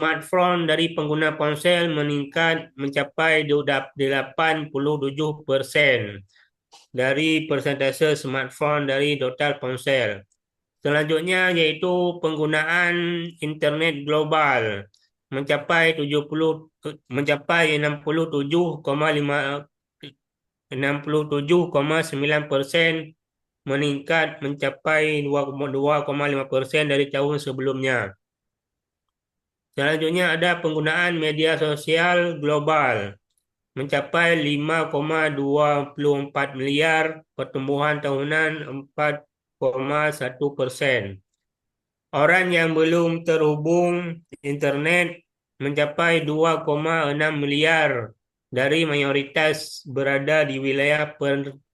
smartphone dari pengguna ponsel meningkat mencapai 87% dari persentase smartphone dari total ponsel. Selanjutnya yaitu penggunaan internet global mencapai 67,9% meningkat mencapai 2,5% dari tahun sebelumnya. Selanjutnya ada penggunaan media sosial global mencapai 5,24 miliar, pertumbuhan tahunan 4,1%. Orang yang belum terhubung internet mencapai 2,6 miliar, dari mayoritas berada di wilayah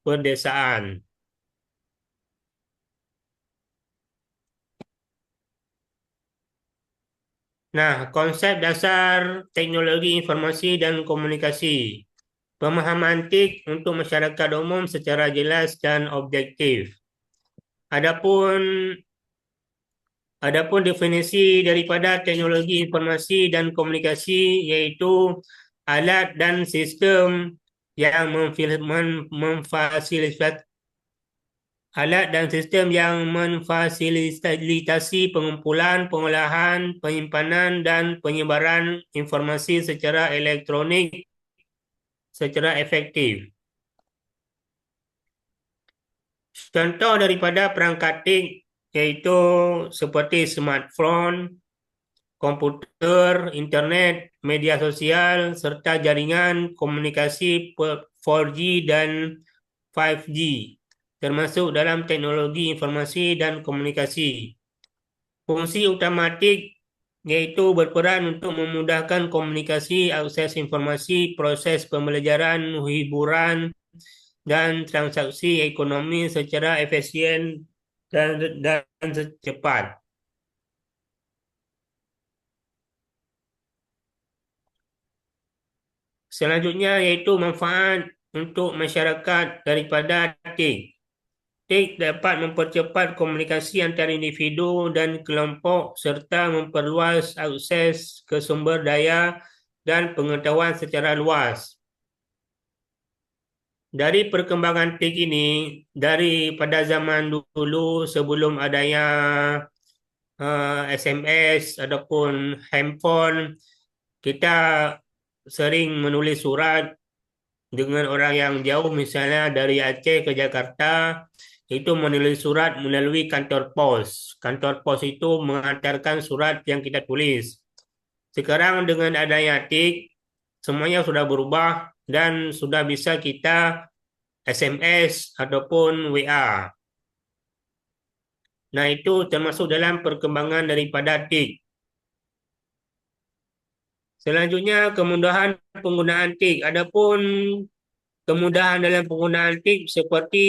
perdesaan. Nah, konsep dasar teknologi informasi dan komunikasi. Pemahaman TIK untuk masyarakat umum secara jelas dan objektif. Adapun definisi daripada teknologi informasi dan komunikasi yaitu alat dan sistem yang memfasilitasi pengumpulan, pengolahan, penyimpanan, dan penyebaran informasi secara elektronik secara efektif. Contoh daripada perangkat TIK yaitu seperti smartphone, komputer, internet, media sosial, serta jaringan komunikasi 4G dan 5G, termasuk dalam teknologi informasi dan komunikasi. Fungsi utama TIK yaitu berperan untuk memudahkan komunikasi, akses informasi, proses pembelajaran, hiburan, dan transaksi ekonomi secara efisien dan cepat. Selanjutnya yaitu manfaat untuk masyarakat daripada TIK. TIK dapat mempercepat komunikasi antara individu dan kelompok serta memperluas akses ke sumber daya dan pengetahuan secara luas. Dari perkembangan TIK ini, pada zaman dulu sebelum adanya SMS ataupun handphone, kita sering menulis surat dengan orang yang jauh, misalnya dari Aceh ke Jakarta, itu menulis surat melalui kantor pos. Kantor pos itu mengantarkan surat yang kita tulis. Sekarang dengan adanya TIK, semuanya sudah berubah dan sudah bisa kita SMS ataupun WA. Nah, itu termasuk dalam perkembangan daripada TIK. Selanjutnya, kemudahan penggunaan TIK. Adapun kemudahan dalam penggunaan TIK seperti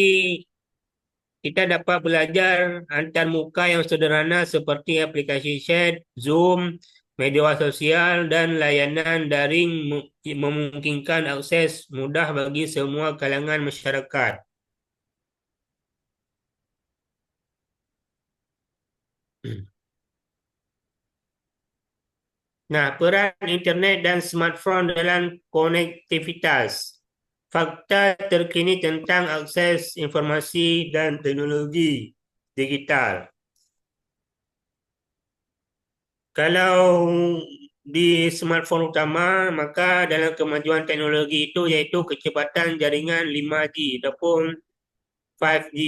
kita dapat belajar antarmuka yang sederhana seperti aplikasi chat, Zoom, media sosial, dan layanan daring memungkinkan akses mudah bagi semua kalangan masyarakat. Nah, peran internet dan smartphone dalam konektivitas. Fakta terkini tentang akses informasi dan teknologi digital. Kalau di smartphone utama, maka dalam kemajuan teknologi itu yaitu kecepatan jaringan 5G ataupun 5G.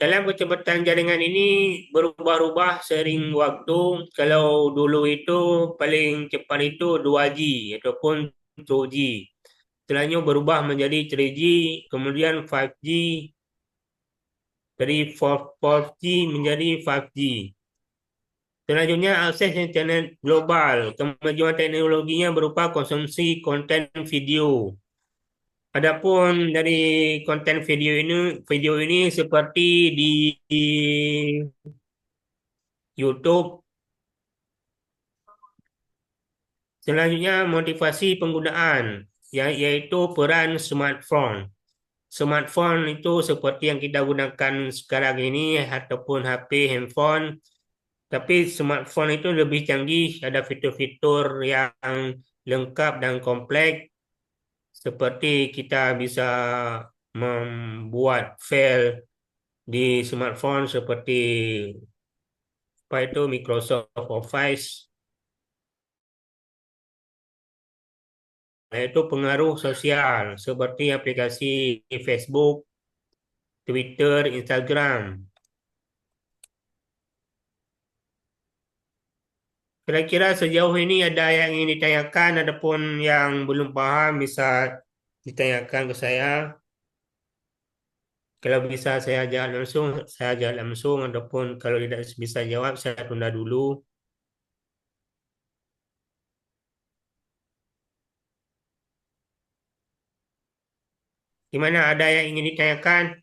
Dalam kecepatan jaringan ini berubah-ubah seiring waktu. Kalau dulu itu paling cepat itu 2G ataupun 2G. Setelahnya berubah menjadi 3G, kemudian 5G, dari 4G menjadi 5G. Selanjutnya akses internet global. Kemajuan teknologinya berupa konsumsi konten video. Adapun dari konten video ini seperti di YouTube. Selanjutnya motivasi penggunaan, yaitu peran smartphone. Smartphone itu seperti yang kita gunakan sekarang ini ataupun HP, handphone. Tapi smartphone itu lebih canggih, ada fitur-fitur yang lengkap dan kompleks, seperti kita bisa membuat file di smartphone seperti apa itu Microsoft Office. Nah, itu pengaruh sosial seperti aplikasi Facebook, Twitter, Instagram. Kira-kira sejauh ini ada yang ingin ditanyakan, adapun yang belum paham bisa ditanyakan ke saya. Kalau bisa saya jawab langsung, ataupun kalau tidak bisa jawab, saya tunda dulu. Gimana, ada yang ingin ditanyakan?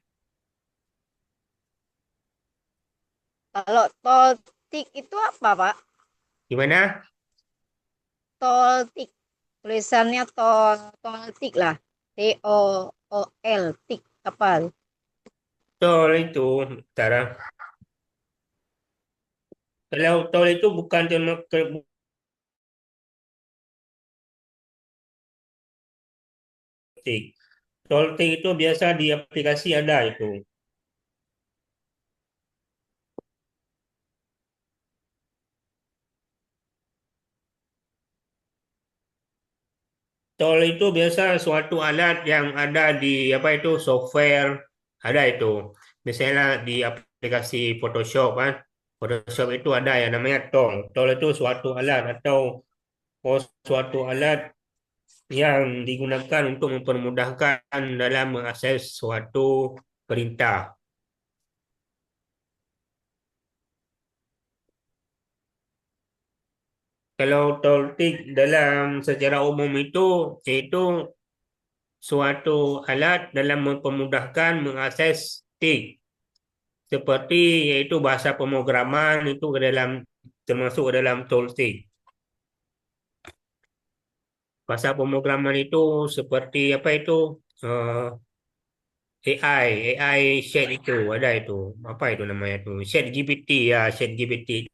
Kalau tol tik itu apa, Pak? Gimana? Tol tik. Tulisannya tol tik lah. TOOL tik apa? Tol itu, Tara. Kalau tol itu bukan tik. Tol tik itu biasa di aplikasi ada itu. Tol itu biasa suatu alat yang ada di apa itu software, ada itu. Misalnya di aplikasi Photoshop kan. Photoshop itu ada yang namanya tol. Tol itu suatu alat atau suatu alat yang digunakan untuk mempermudahkan dalam mengakses suatu perintah. Kalau tol tik dalam secara umum itu yaitu suatu alat dalam mempermudahkan mengakses tik, seperti yaitu bahasa pemrograman itu ke dalam termasuk ke dalam tooltik. Bahasa pemrograman itu seperti apa itu AI chat itu ada itu apa itu namanya itu chat GPT ya chat GPT.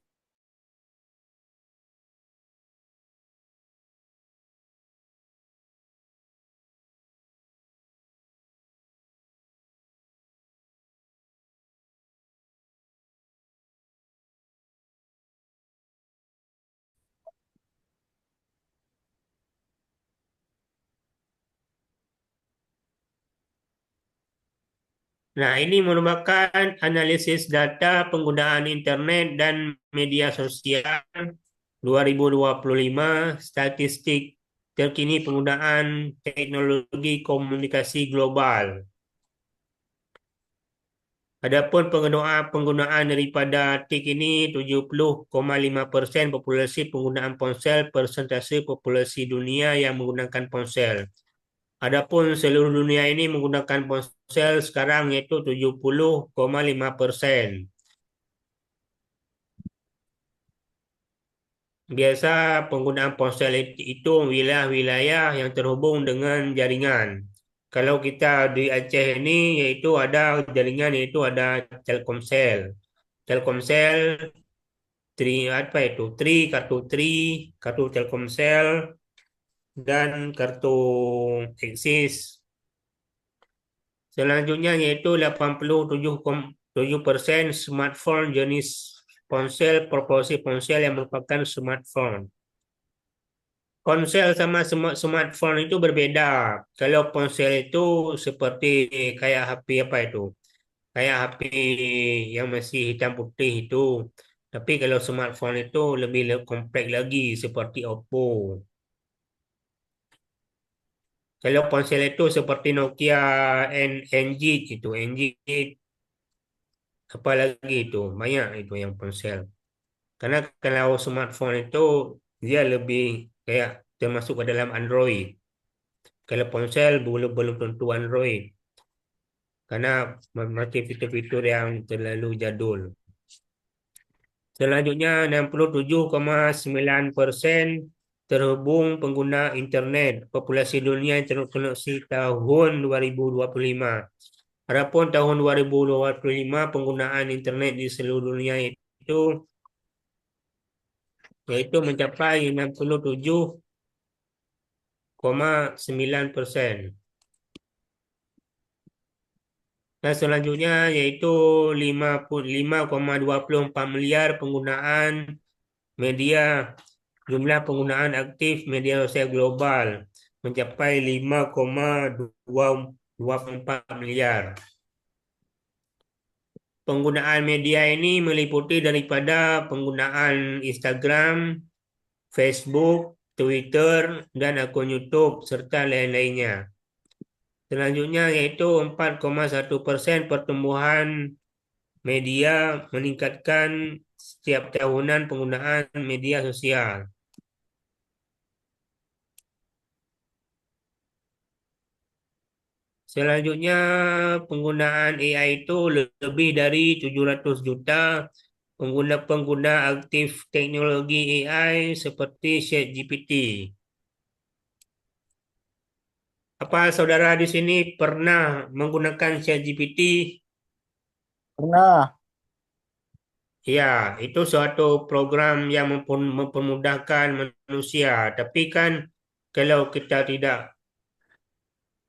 Nah, ini merupakan analisis data penggunaan internet dan media sosial 2025, statistik terkini penggunaan teknologi komunikasi global. Adapun penggunaan daripada TIK ini 70,5% populasi penggunaan ponsel, persentase populasi dunia yang menggunakan ponsel. Adapun seluruh dunia ini menggunakan ponsel sekarang yaitu 70,5%. Biasa penggunaan ponsel itu wilayah-wilayah yang terhubung dengan jaringan. Kalau kita di Aceh ini yaitu ada jaringan yaitu ada Telkomsel. Telkomsel, apa itu? Kartu kartu Telkomsel dan kartu Eksis. Selanjutnya yaitu 87,7% smartphone jenis ponsel, proporsi ponsel yang merupakan smartphone. Ponsel sama smartphone itu berbeda. Kalau ponsel itu seperti kayak HP apa itu? Kayak HP yang masih hitam putih itu. Tapi kalau smartphone itu lebih kompleks lagi seperti Oppo. Kalau ponsel itu seperti Nokia NG itu, NG apalagi itu banyak itu yang ponsel. Karena kalau smartphone itu dia lebih kayak termasuk ke dalam Android. Kalau ponsel belum belum tentu Android karena masih fitur-fitur yang terlalu jadul. Selanjutnya 67,9% terhubung pengguna internet populasi dunia yang terkoneksi tahun 2025. Adapun tahun 2025 penggunaan internet di seluruh dunia itu yaitu mencapai 67,9%. Dan selanjutnya yaitu 55,24 miliar penggunaan media, jumlah penggunaan aktif media sosial global mencapai 5,224 miliar. Penggunaan media ini meliputi daripada penggunaan Instagram, Facebook, Twitter, dan akun YouTube, serta lain-lainnya. Selanjutnya yaitu 4,1% pertumbuhan media meningkatkan setiap tahunan penggunaan media sosial. Selanjutnya penggunaan AI itu lebih dari 700 juta pengguna-pengguna aktif teknologi AI seperti ChatGPT. Apa saudara di sini pernah menggunakan ChatGPT? Pernah. Ya, itu suatu program yang mempermudahkan manusia. Tapi kan kalau kita tidak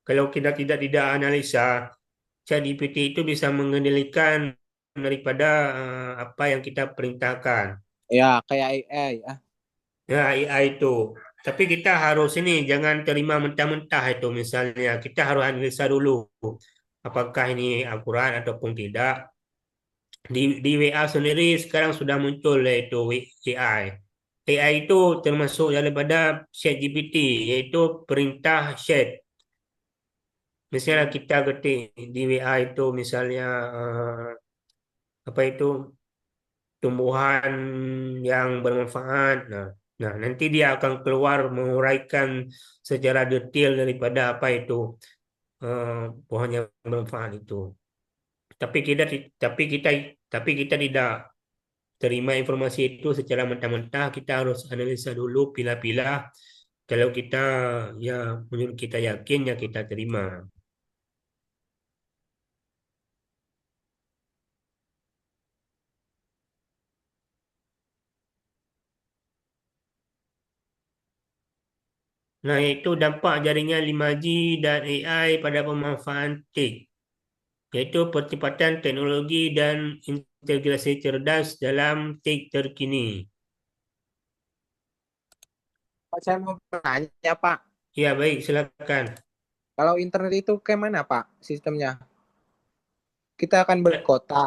kalau kita tidak analisa, ChatGPT itu bisa mengendalikan daripada apa yang kita perintahkan. Ya, kayak AI. Ya, AI itu. Tapi kita harus ini jangan terima mentah-mentah itu misalnya. Kita harus analisa dulu apakah ini akurat ataupun tidak. Di WA sendiri sekarang sudah muncul yaitu AI. AI itu termasuk daripada ChatGPT, yaitu perintah chat. Misalnya kita ketik di WA itu misalnya apa itu tumbuhan yang bermanfaat. Nah, nanti dia akan keluar menguraikan secara detail daripada apa itu eh, pohon yang bermanfaat itu. Tapi kita ti- tapi kita tidak terima informasi itu secara mentah-mentah. Kita harus analisa dulu, pilah-pilah. Kalau kita ya menurut kita yakin ya kita terima. Nah, itu dampak jaringan 5G dan AI pada pemanfaatan TIK, yaitu percepatan teknologi dan integrasi cerdas dalam TIK terkini. Pak, saya mau tanya, Pak. Ya, baik, silakan. Kalau internet itu kayak mana, Pak, sistemnya? Kita akan berkota.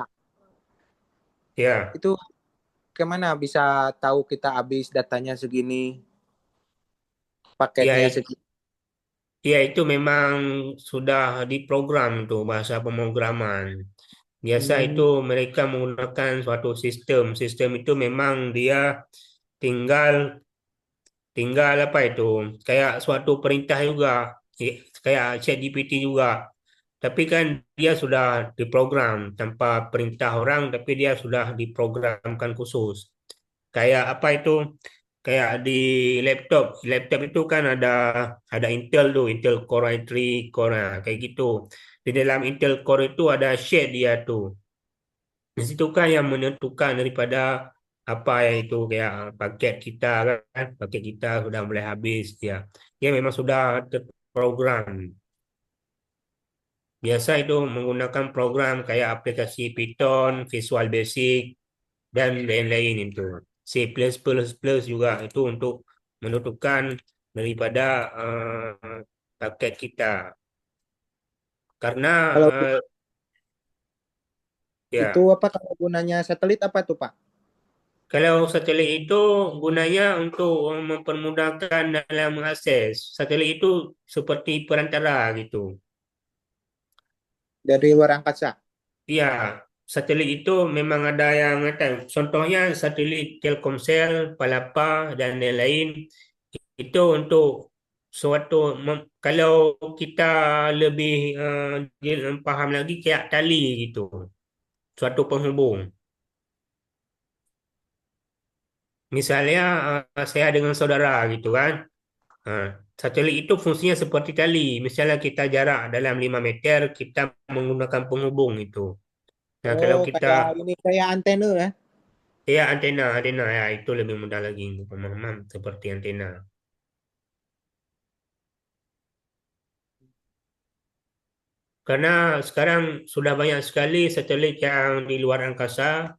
Ya, Itu kemana bisa tahu kita habis datanya segini, paketnya ya, segini? ya itu memang sudah diprogram tuh bahasa pemrograman. Biasa itu Hmm. mereka menggunakan suatu sistem. Sistem itu memang dia tinggal tinggal apa itu kayak suatu perintah juga, kayak ChatGPT juga. Tapi kan dia sudah diprogram tanpa perintah orang, tapi dia sudah diprogramkan khusus. Kayak apa itu? Kayak di laptop. Laptop itu kan ada Intel tuh, Intel Core i3, Core kayak gitu. Di dalam Intel Core itu ada shade dia tuh. Di situ kan yang menentukan daripada apa yang itu kayak paket kita kan, paket kita sudah mulai habis ya. Dia memang sudah terprogram. Biasa itu menggunakan program kayak aplikasi Python, Visual Basic, dan lain-lain itu. C++ juga itu untuk menentukan daripada paket kita. Karena Kalau eh, itu ya apa kalau gunanya satelit apa tuh, Pak? kalau satelit itu gunanya untuk mempermudahkan dalam mengakses. Satelit itu seperti perantara gitu. Dari luar angkasa. Ya, satelit itu memang ada yang ada. Contohnya satelit Telkomsel, Palapa, dan lain-lain. Itu untuk suatu kalau kita lebih paham lagi kayak tali gitu, suatu penghubung. Misalnya saya dengan saudara gitu kan. Nah, satelit itu fungsinya seperti tali. Misalnya kita jarak dalam 5 meter, kita menggunakan penghubung itu. Nah, kalau Oh, kita kayak ini kayak antena ya. Ya, antena, antena ya itu lebih mudah lagi untuk pemahaman seperti antena. Karena sekarang sudah banyak sekali satelit yang di luar angkasa.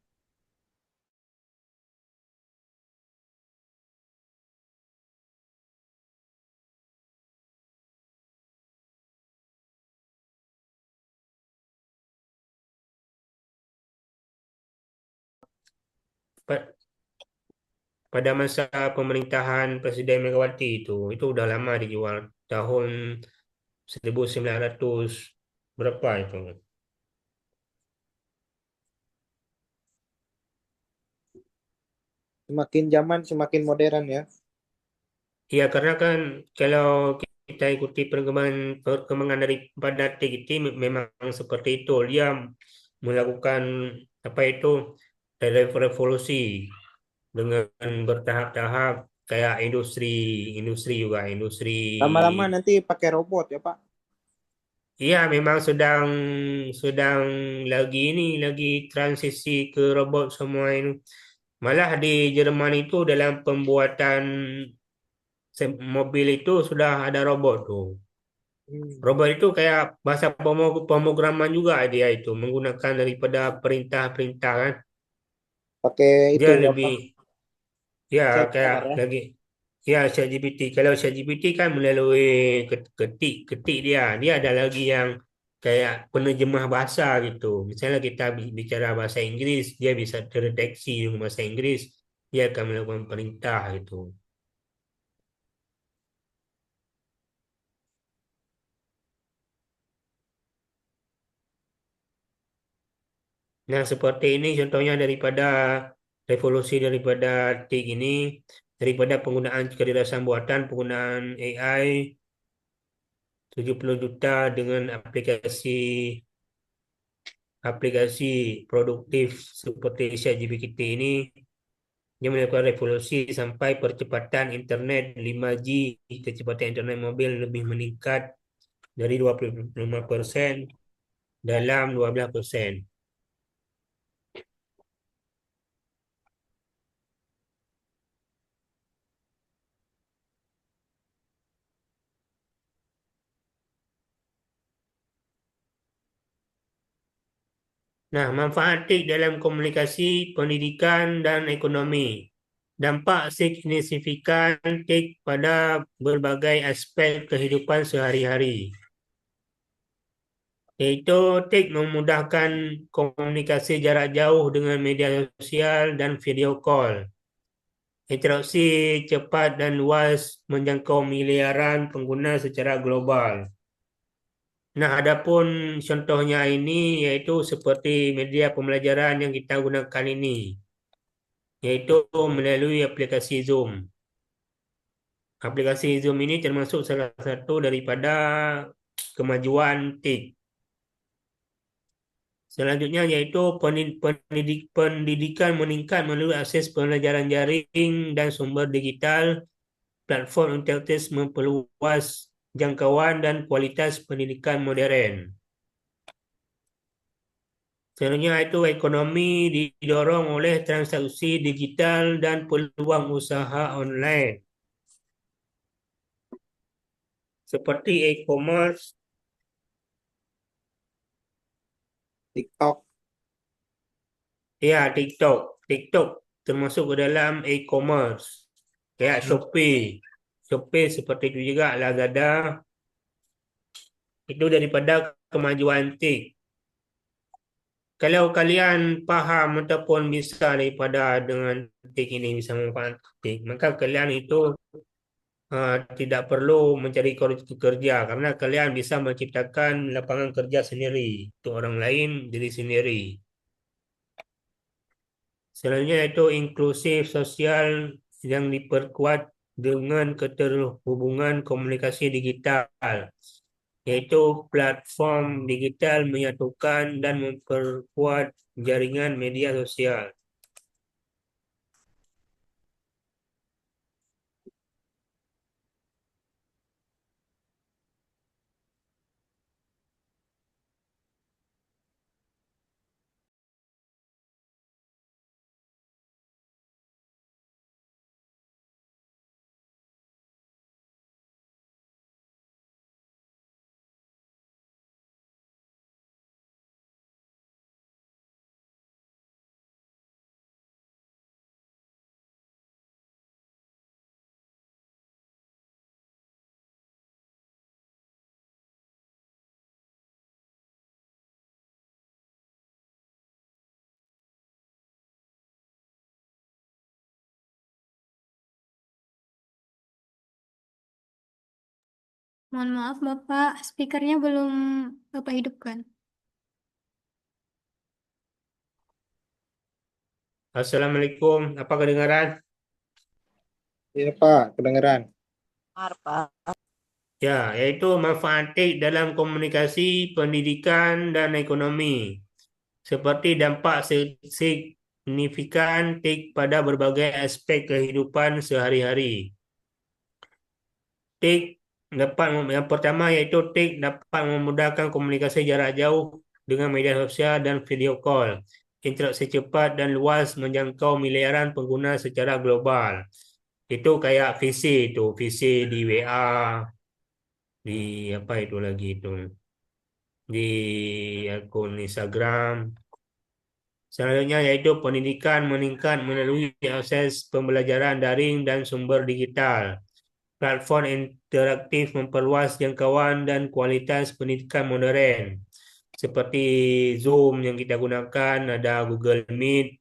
Pa- Pada masa pemerintahan Presiden Megawati itu udah lama dijual tahun 1900 berapa itu. Semakin zaman semakin modern ya. Ya, karena kan kalau kita ikuti perkembangan perkembangan daripada TGT memang seperti itu. Dia melakukan apa itu revolusi dengan bertahap-tahap kayak industri, industri juga industri. Lama-lama nanti pakai robot ya Pak. Iya, memang sedang sedang lagi transisi ke robot semua ini. Malah di Jerman itu dalam pembuatan mobil itu sudah ada robot tuh. Hmm. Robot itu kayak bahasa pemrograman juga dia itu menggunakan daripada perintah-perintah kan. Pakai itu Dia apa? lebih ya kayak Sensor ya. lagi ya ChatGPT. Kalau ChatGPT kan melalui ketik dia. Dia ada lagi yang kayak penerjemah bahasa gitu. Misalnya kita bicara bahasa Inggris, dia bisa terdeteksi dengan bahasa Inggris, dia akan melakukan perintah gitu. Nah, seperti ini contohnya daripada revolusi daripada TIK ini, daripada penggunaan kecerdasan buatan, penggunaan AI 70 juta dengan aplikasi aplikasi produktif seperti ChatGPT ini, dia melakukan revolusi sampai percepatan internet 5G, kecepatan internet mobil lebih meningkat dari 25% dalam 12%. Nah, manfaat TIK dalam komunikasi, pendidikan, dan ekonomi. Dampak signifikan TIK pada berbagai aspek kehidupan sehari-hari. Yaitu TIK memudahkan komunikasi jarak jauh dengan media sosial dan video call. Interaksi cepat dan luas menjangkau miliaran pengguna secara global. Nah, adapun contohnya ini yaitu seperti media pembelajaran yang kita gunakan ini, yaitu melalui aplikasi Zoom. Aplikasi Zoom ini termasuk salah satu daripada kemajuan TIK. Selanjutnya yaitu pendidikan meningkat melalui akses pembelajaran jaring dan sumber digital, platform interaktif memperluas jangkauan dan kualitas pendidikan modern. Selanjutnya itu ekonomi didorong oleh transaksi digital dan peluang usaha online seperti e-commerce, TikTok. ya TikTok. TikTok termasuk ke dalam e-commerce kayak Hmm. Shopee. Shopee seperti itu juga Lazada itu daripada kemajuan TIK. Kalau kalian paham ataupun bisa daripada dengan TIK ini bisa memanfaatkan TIK, maka kalian itu tidak perlu mencari kerja karena kalian bisa menciptakan lapangan kerja sendiri untuk orang lain diri sendiri. Selanjutnya itu inklusif sosial yang diperkuat dengan keterhubungan komunikasi digital, yaitu platform digital menyatukan dan memperkuat jaringan media sosial. Mohon maaf, Bapak, speakernya belum Bapak hidupkan. Assalamualaikum, apa kedengaran? Iya Pak, kedengeran. Pak. Ya, yaitu manfaat TIK dalam komunikasi, pendidikan, dan ekonomi. Seperti dampak signifikan TIK pada berbagai aspek kehidupan sehari-hari. TIK yang pertama yaitu TIK dapat memudahkan komunikasi jarak jauh dengan media sosial dan video call. Interaksi cepat dan luas menjangkau miliaran pengguna secara global. Itu kayak VC itu, VC di WA, di apa itu lagi itu, di akun Instagram. Selanjutnya yaitu pendidikan meningkat melalui akses pembelajaran daring dan sumber digital. Platform interaktif memperluas jangkauan dan kualitas pendidikan modern. Seperti Zoom yang kita gunakan, ada Google Meet,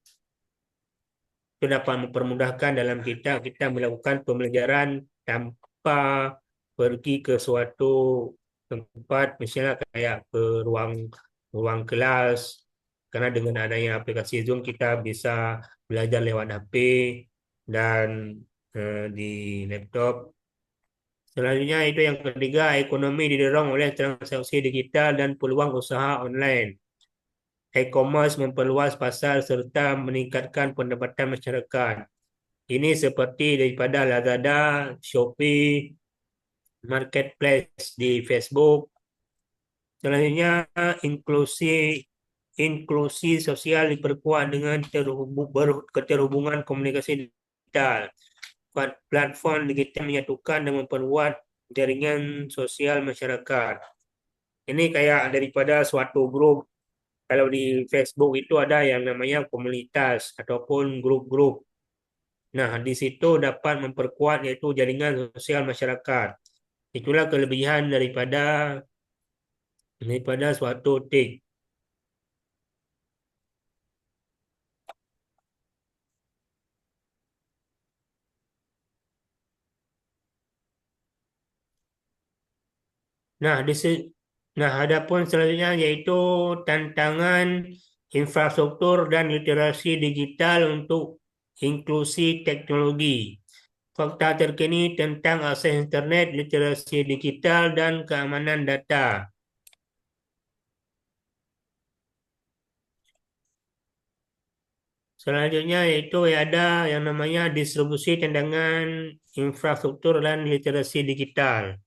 itu dapat mempermudahkan dalam kita melakukan pembelajaran tanpa pergi ke suatu tempat, misalnya kayak ke ruang ruang kelas. Karena dengan adanya aplikasi Zoom kita bisa belajar lewat HP dan di laptop. Selanjutnya itu yang ketiga, ekonomi didorong oleh transaksi digital dan peluang usaha online. E-commerce memperluas pasar serta meningkatkan pendapatan masyarakat. Ini seperti daripada Lazada, Shopee, Marketplace di Facebook. Selanjutnya, inklusi inklusi sosial diperkuat dengan keterhubungan komunikasi digital. Platform digital menyatukan dan memperkuat jaringan sosial masyarakat. Ini kayak daripada suatu grup. Kalau di Facebook itu ada yang namanya komunitas ataupun grup-grup. Nah, di situ dapat memperkuat yaitu jaringan sosial masyarakat. Itulah kelebihan daripada suatu TIK. Nah, adapun selanjutnya yaitu tantangan infrastruktur dan literasi digital untuk inklusi teknologi. Fakta terkini tentang akses internet, literasi digital, dan keamanan data. Selanjutnya yaitu ada yang namanya distribusi tantangan infrastruktur dan literasi digital.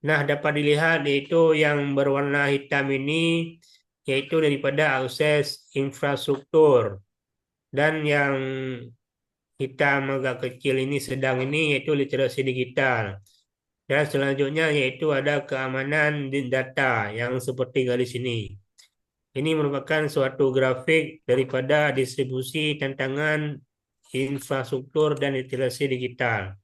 Nah, dapat dilihat yaitu yang berwarna hitam ini yaitu daripada akses infrastruktur, dan yang hitam agak kecil ini sedang ini yaitu literasi digital. Dan selanjutnya yaitu ada keamanan data yang seperti garis ini. Ini merupakan suatu grafik daripada distribusi tantangan infrastruktur dan literasi digital.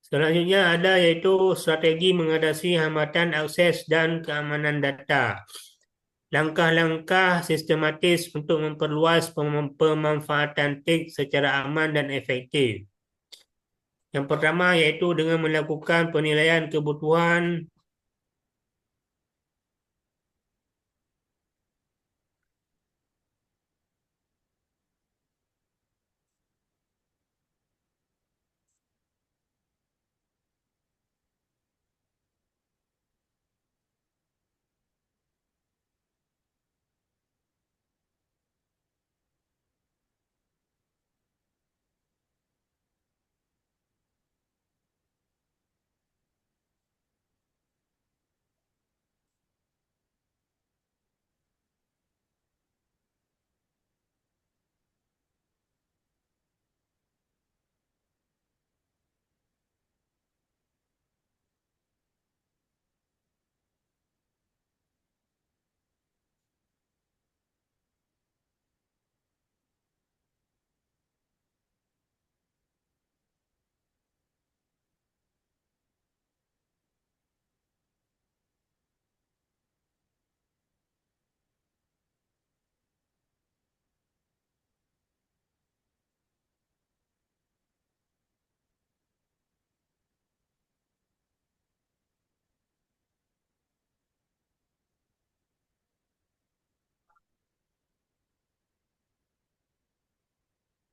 Selanjutnya ada yaitu strategi mengatasi hambatan akses dan keamanan data. Langkah-langkah sistematis untuk memperluas pemanfaatan TIK secara aman dan efektif. Yang pertama yaitu dengan melakukan penilaian kebutuhan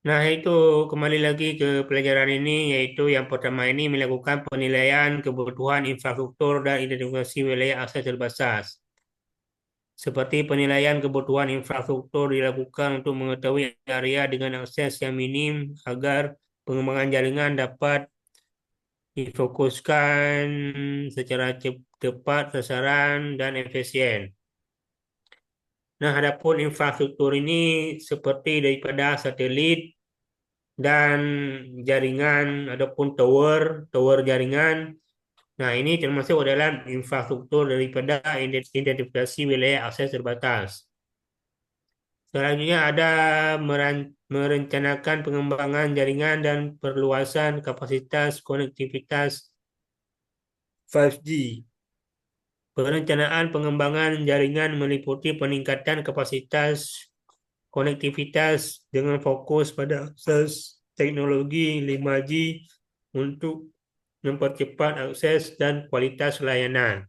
Nah, itu kembali lagi ke pelajaran ini, yaitu yang pertama ini melakukan penilaian kebutuhan infrastruktur dan identifikasi wilayah akses terbatas. Seperti penilaian kebutuhan infrastruktur dilakukan untuk mengetahui area dengan akses yang minim agar pengembangan jaringan dapat difokuskan secara tepat, sasaran, dan efisien. Nah, adapun infrastruktur ini seperti daripada satelit dan jaringan ataupun tower jaringan. Nah, ini termasuk dalam infrastruktur daripada identifikasi wilayah akses terbatas. Selanjutnya ada merencanakan pengembangan jaringan dan perluasan kapasitas konektivitas 5G. Perencanaan pengembangan jaringan meliputi peningkatan kapasitas konektivitas dengan fokus pada akses teknologi 5G untuk mempercepat akses dan kualitas layanan.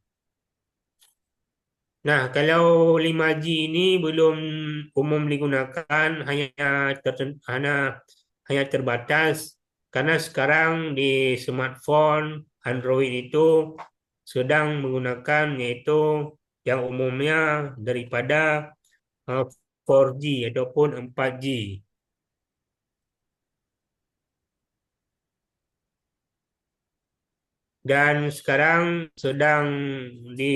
Nah, kalau 5G ini belum umum digunakan, hanya terbatas karena sekarang di smartphone Android itu sedang menggunakan yaitu yang umumnya daripada 4G ataupun 4G. Dan sekarang sedang di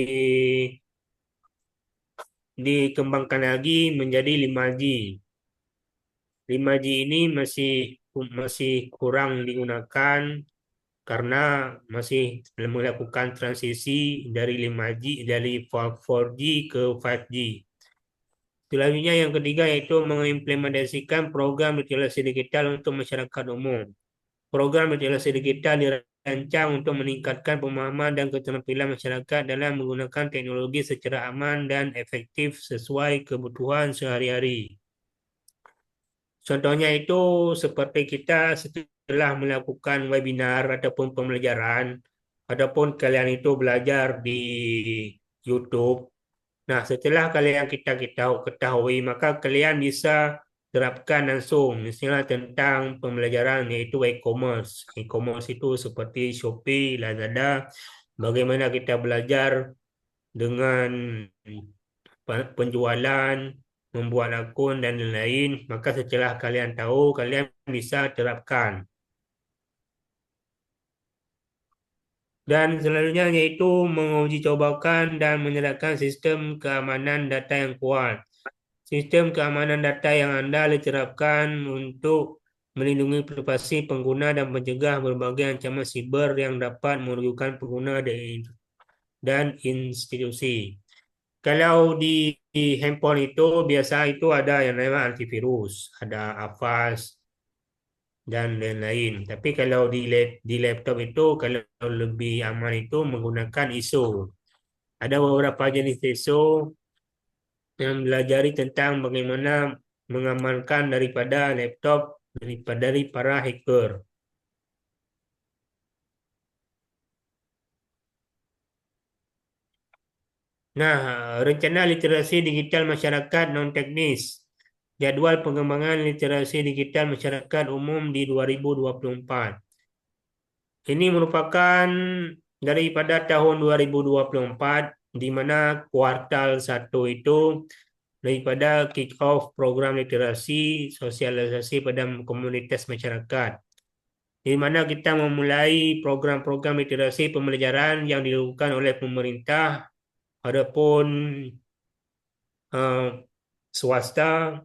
dikembangkan lagi menjadi 5G. 5G ini masih kurang digunakan karena masih melakukan transisi dari 5G dari 4G ke 5G. Selanjutnya yang ketiga yaitu mengimplementasikan program literasi digital untuk masyarakat umum. Program literasi digital dirancang untuk meningkatkan pemahaman dan keterampilan masyarakat dalam menggunakan teknologi secara aman dan efektif sesuai kebutuhan sehari-hari. Contohnya itu seperti kita setelah melakukan webinar ataupun pembelajaran, ataupun kalian itu belajar di YouTube. Nah, setelah kalian kita ketahui, maka kalian bisa terapkan langsung, misalnya tentang pembelajaran yaitu e-commerce. E-commerce itu seperti Shopee, Lazada, bagaimana kita belajar dengan penjualan, membuat akun, dan lain-lain. Maka setelah kalian tahu, kalian bisa terapkan. Dan selanjutnya yaitu menguji cobakan dan menyerahkan sistem keamanan data yang kuat. Sistem keamanan data yang Anda diterapkan untuk melindungi privasi pengguna dan mencegah berbagai ancaman siber yang dapat merugikan pengguna dan institusi. Kalau di handphone itu biasa itu ada yang namanya antivirus, ada Avast dan lain-lain. Tapi kalau di laptop itu kalau lebih aman itu menggunakan ISO. Ada beberapa jenis ISO yang belajari tentang bagaimana mengamankan daripada laptop dari para hacker. Nah, rencana literasi digital masyarakat non-teknis. Jadwal pengembangan literasi digital masyarakat umum di 2024. Ini merupakan daripada tahun 2024 di mana kuartal 1 itu daripada kick off program literasi sosialisasi pada komunitas masyarakat. Di mana kita memulai program-program literasi pembelajaran yang dilakukan oleh pemerintah adapun swasta.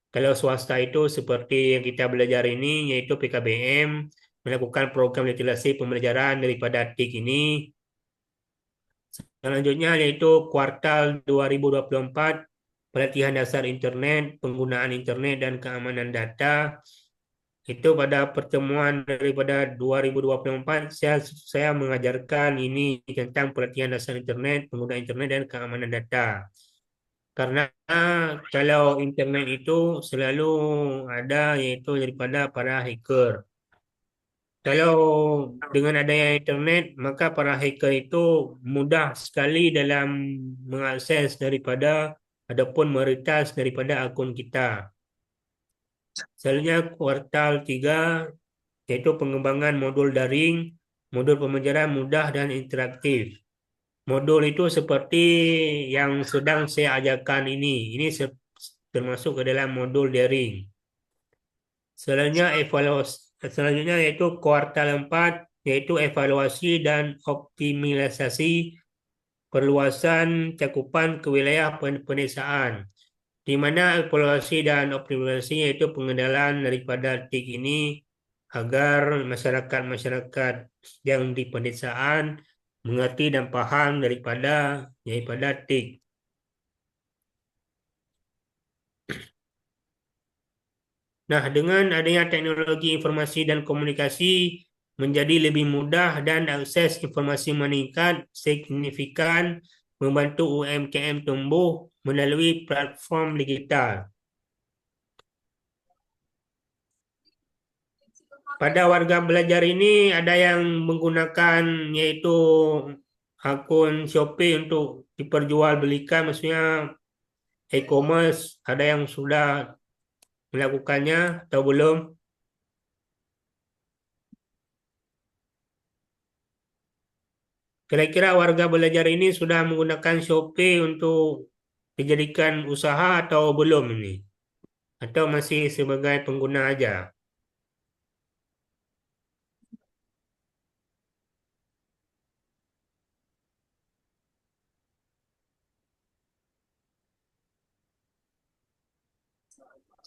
Kalau swasta itu seperti yang kita belajar ini yaitu PKBM melakukan program literasi pembelajaran daripada TIK ini. Selanjutnya yaitu kuartal 2024 pelatihan dasar internet, penggunaan internet dan keamanan data. Itu pada pertemuan daripada 2024 saya mengajarkan ini tentang pelatihan dasar internet, penggunaan internet dan keamanan data. Karena kalau internet itu selalu ada yaitu daripada para hacker. Kalau dengan adanya internet, maka para hacker itu mudah sekali dalam mengakses daripada ataupun meretas daripada akun kita. Selanjutnya kuartal 3 yaitu pengembangan modul daring, modul pembelajaran mudah dan interaktif. Modul itu seperti yang sedang saya ajarkan ini. Ini termasuk ke dalam modul daring. Selanjutnya yaitu kuartal 4 yaitu evaluasi dan optimalisasi perluasan cakupan ke wilayah pedesaan, di mana evaluasi dan optimalisasi yaitu pengenalan daripada TIK ini agar masyarakat-masyarakat yang di pedesaan mengerti dan paham daripada TIK. Nah, dengan adanya teknologi informasi dan komunikasi menjadi lebih mudah dan akses informasi meningkat signifikan, membantu UMKM tumbuh melalui platform digital. Pada warga belajar ini ada yang menggunakan yaitu akun Shopee untuk diperjualbelikan, maksudnya e-commerce. Ada yang sudah melakukannya atau belum? Kira-kira warga belajar ini sudah menggunakan Shopee untuk dijadikan usaha atau belum ini? Atau masih sebagai pengguna aja?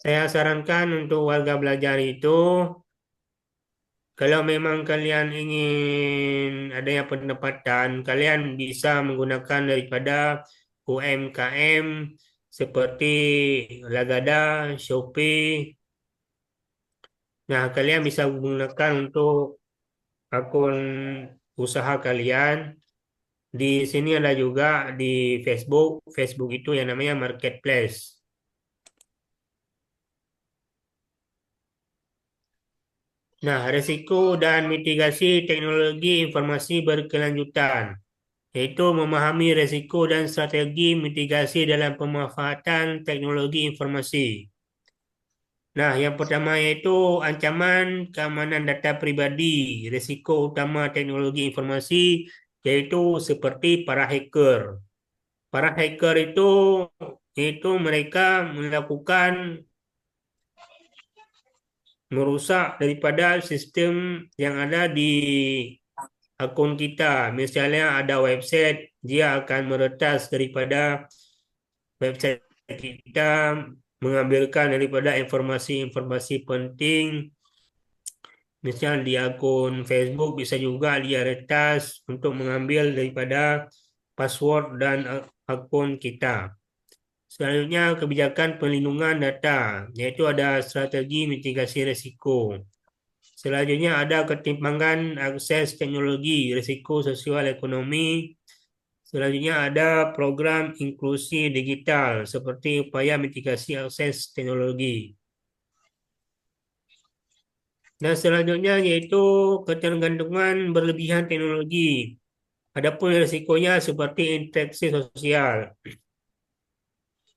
Saya sarankan untuk warga belajar itu, kalau memang kalian ingin adanya pendapatan, kalian bisa menggunakan daripada UMKM seperti Lazada, Shopee. Nah, kalian bisa menggunakan untuk akun usaha kalian. Di sini ada juga di Facebook. Facebook itu yang namanya Marketplace. Nah, risiko dan mitigasi teknologi informasi berkelanjutan, yaitu memahami risiko dan strategi mitigasi dalam pemanfaatan teknologi informasi. Nah, yang pertama yaitu ancaman keamanan data pribadi. Risiko utama teknologi informasi yaitu seperti para hacker. Para hacker itu mereka melakukan merusak daripada sistem yang ada di akun kita. Misalnya ada website, dia akan meretas daripada website kita, mengambilkan daripada informasi-informasi penting. Misal di akun Facebook bisa juga dia retas untuk mengambil daripada password dan akun kita. Selanjutnya kebijakan perlindungan data, yaitu ada strategi mitigasi risiko. Selanjutnya ada ketimpangan akses teknologi, risiko sosial ekonomi. Selanjutnya ada program inklusi digital seperti upaya mitigasi akses teknologi. Dan selanjutnya yaitu ketergantungan berlebihan teknologi. Adapun risikonya seperti interaksi sosial.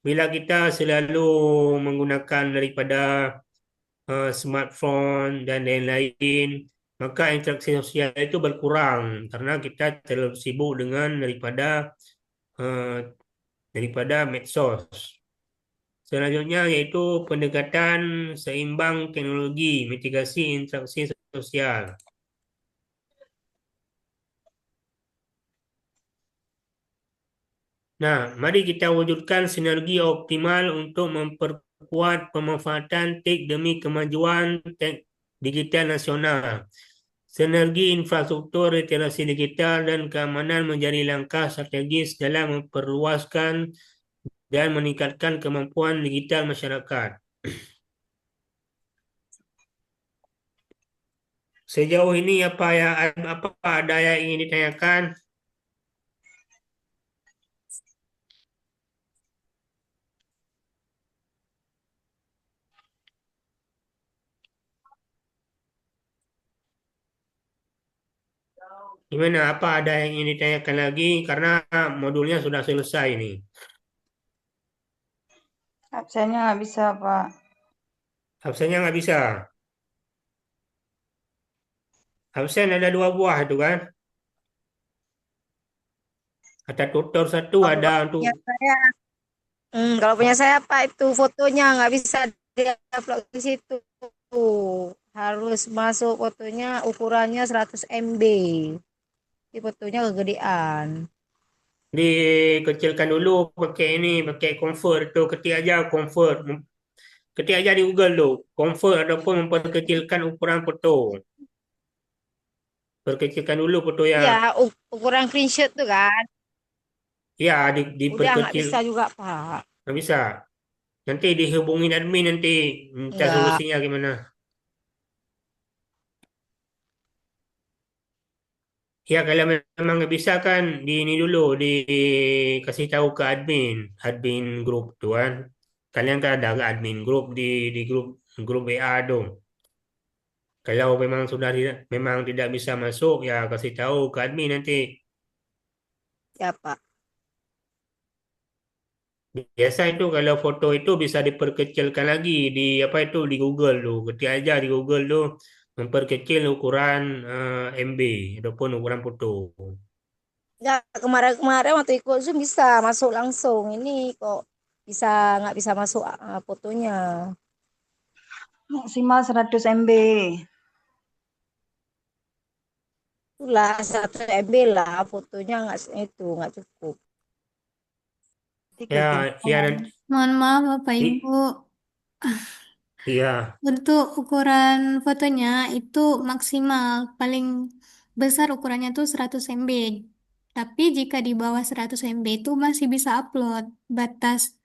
Bila kita selalu menggunakan daripada smartphone dan lain-lain, maka interaksi sosial itu berkurang karena kita terlalu sibuk dengan daripada medsos. Selanjutnya yaitu pendekatan seimbang teknologi, mitigasi interaksi sosial. Nah, mari kita wujudkan sinergi optimal untuk memperkuat pemanfaatan TIK demi kemajuan digital nasional. Sinergi infrastruktur, literasi digital, dan keamanan menjadi langkah strategis dalam memperluaskan dan meningkatkan kemampuan digital masyarakat. Sejauh ini apa ada yang ingin ditanyakan? Gimana? Apa ada yang ingin ditanyakan lagi? Karena modulnya sudah selesai nih. Absennya nggak bisa, Pak. Absennya nggak bisa. Absen ada 2 buah itu kan. Ada tutor 1, Kalau ada untuk punya saya, kalau punya saya Pak itu fotonya nggak bisa diupload di situ. Harus masuk fotonya ukurannya 100 MB. Di fotonya kegedean. dikecilkan dulu pakai ini, pakai convert tuh, ketik aja convert. Ketik aja di Google tuh, convert ataupun memperkecilkan ukuran foto. Perkecilkan dulu foto Ya, yang ukuran screenshot tuh kan. ya Udah nggak diperkecil. bisa juga Pak. Nggak bisa. Nanti dihubungin admin nanti minta Enggak. solusinya gimana. Ya kalau memang nggak bisa kan di ini dulu dikasih tahu ke admin grup tuh kan. Kalian kan ada admin grup di grup grup WA dong. Kalau memang tidak bisa masuk ya kasih tahu ke admin nanti. Ya Pak. Biasa itu kalau foto itu bisa diperkecilkan lagi di apa itu di Google tuh. Ketik aja di Google tuh memperkecil ukuran MB ataupun ukuran foto. Ya, kemarin-kemarin waktu ikut Zoom bisa masuk langsung. Ini kok bisa nggak bisa masuk fotonya. Maksimal 100 MB. Itulah 1 MB lah fotonya nggak cukup. Nanti Ya, ya kegedean. nanti Mohon maaf Bapak Ibu, iya. untuk ukuran fotonya itu maksimal paling besar ukurannya tuh 100 MB. Tapi jika di bawah 100 MB itu masih bisa upload. Batas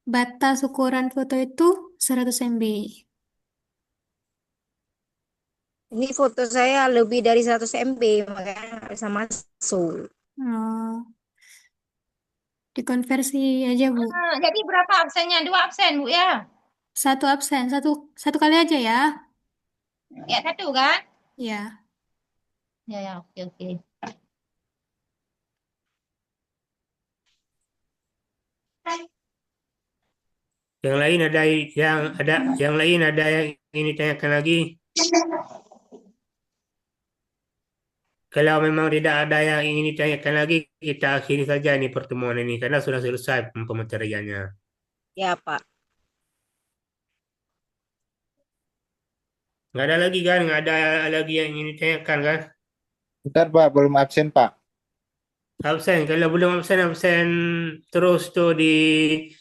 batas ukuran foto itu 100 MB. Ini foto saya lebih dari 100 MB makanya nggak bisa masuk. Oh, dikonversi aja Bu. Jadi berapa absennya? 2 absen, Bu ya? Satu absen, satu kali aja ya. Ya, 1 kan? Ya. Ya, ya, oke, oke. Yang lain ada yang ini tanyakan lagi. Kalau memang tidak ada yang ingin ditanyakan lagi, kita akhiri saja ini pertemuan ini karena sudah selesai pemateriannya. Ya Pak. Nggak ada lagi kan? Nggak ada lagi yang ingin ditanyakan kan? Bentar Pak, belum absen Pak. Absen. Kalau belum absen, absen terus tuh di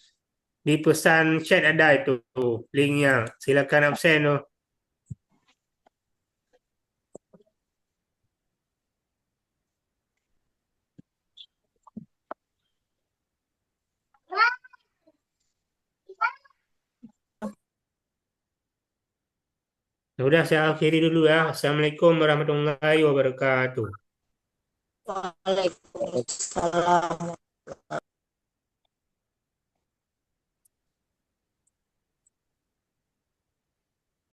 pesan chat ada itu linknya. Silakan absen tuh. Udah saya akhiri dulu ya. Assalamualaikum warahmatullahi wabarakatuh. Waalaikumsalam.